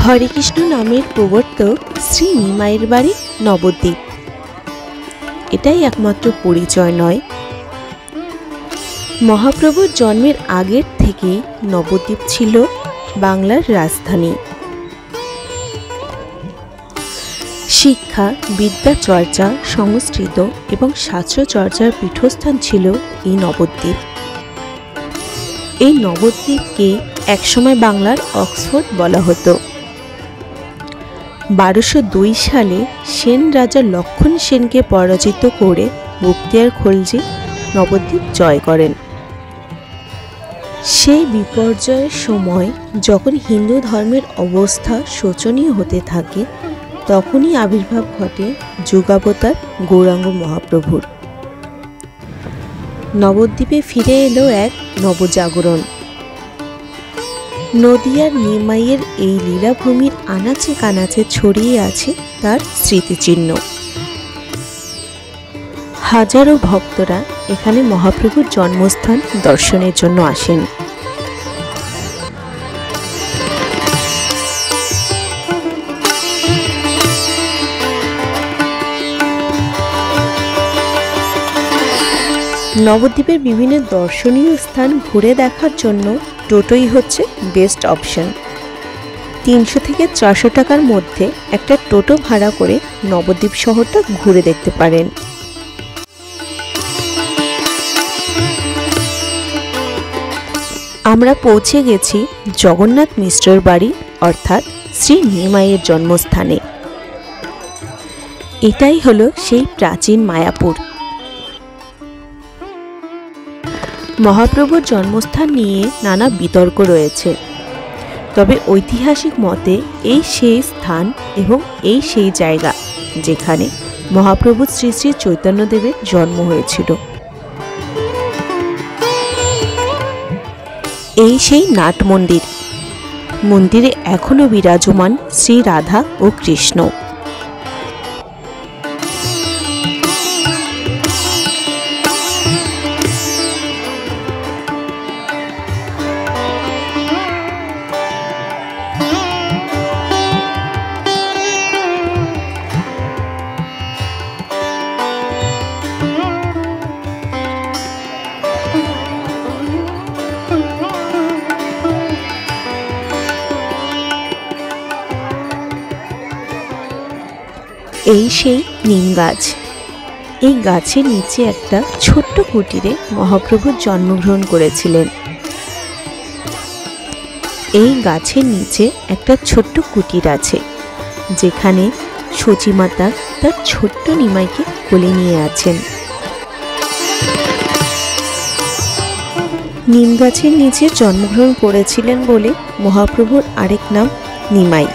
হরেকৃষ্ণ নামের প্রবর্তক শ্রী নিমাইয়ের বাড়ি নবদ্বীপ। এটাই একমাত্র পরিচয় নয়, মহাপ্রভুর জন্মের আগের থেকেই নবদ্বীপ ছিল বাংলার রাজধানী। শিক্ষা, বিদ্যা চর্চা, সংস্কৃত এবং শাস্ত্র চর্চার পীঠস্থান ছিল এই নবদ্বীপ। এই নবদ্বীপকে একসময় বাংলার অক্সফোর্ড বলা হতো। 1202 সালে সেন রাজা লক্ষণ সেনকে পরাজিত করে বখতিয়ার খলজি নবদ্বীপ জয় করেন। সেই বিপর্যয়ের সময় যখন হিন্দু ধর্মের অবস্থা শোচনীয় হতে থাকে, তখনই আবির্ভাব ঘটে যুগাবতার গৌরাঙ্গ মহাপ্রভুর। নবদ্বীপে ফিরে এলো এক নবজাগরণ। নদিয়ার নিমাইয়ের এই লীলাভূমির আনাচে কানাচে ছড়িয়ে আছে তার স্মৃতিচিহ্ন। হাজারো ভক্তরা এখানে মহাপ্রভুর জন্মস্থান দর্শনের জন্য আসেন। নবদ্বীপের বিভিন্ন দর্শনীয় স্থান ঘুরে দেখার জন্য টোটোই হচ্ছে বেস্ট অপশন। 300 থেকে 400 টাকার মধ্যে একটা টোটো ভাড়া করে নবদ্বীপ শহরটা ঘুরে দেখতে পারেন। আমরা পৌঁছে গেছি জগন্নাথ মিশ্রের বাড়ি অর্থাৎ শ্রী নিমাইয়ের জন্মস্থানে। এটাই হলো সেই প্রাচীন মায়াপুর। মহাপ্রভুর জন্মস্থান নিয়ে নানা বিতর্ক রয়েছে, তবে ঐতিহাসিক মতে এই সেই স্থান এবং এই সেই জায়গা যেখানে মহাপ্রভু শ্রী শ্রী চৈতন্যদেবের জন্ম হয়েছিল। এই সেই নাট মন্দির। মন্দিরে এখনো বিরাজমান শ্রী রাধা ও কৃষ্ণ। এই সেই নিম গাছ। এই গাছের নিচে একটা ছোট্ট কুটিরে মহাপ্রভু জন্মগ্রহণ করেছিলেন। এই গাছের নিচে একটা ছোট্ট কুটির আছে, যেখানে সচিমাতা তার ছোট্ট নিমাইকে কোলে নিয়ে আছেন। নিম গাছের নিচে জন্মগ্রহণ করেছিলেন বলে মহাপ্রভুর আরেক নাম নিমাই।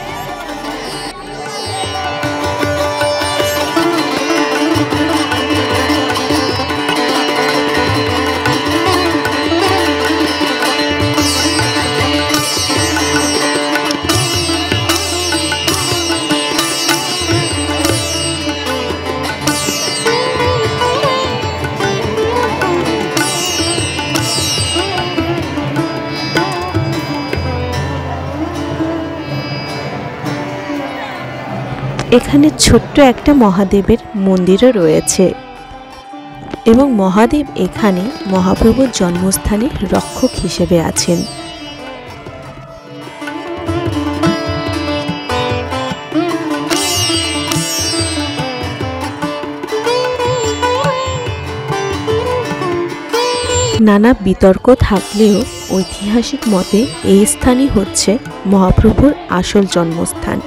এখানে ছোট্ট একটা মহাদেবের মন্দিরও রয়েছে এবং মহাদেব এখানে মহাপ্রভুর জন্মস্থানে রক্ষক হিসেবে আছেন। নানা বিতর্ক থাকলেও ঐতিহাসিক মতে এই স্থানই হচ্ছে মহাপ্রভুর আসল জন্মস্থান।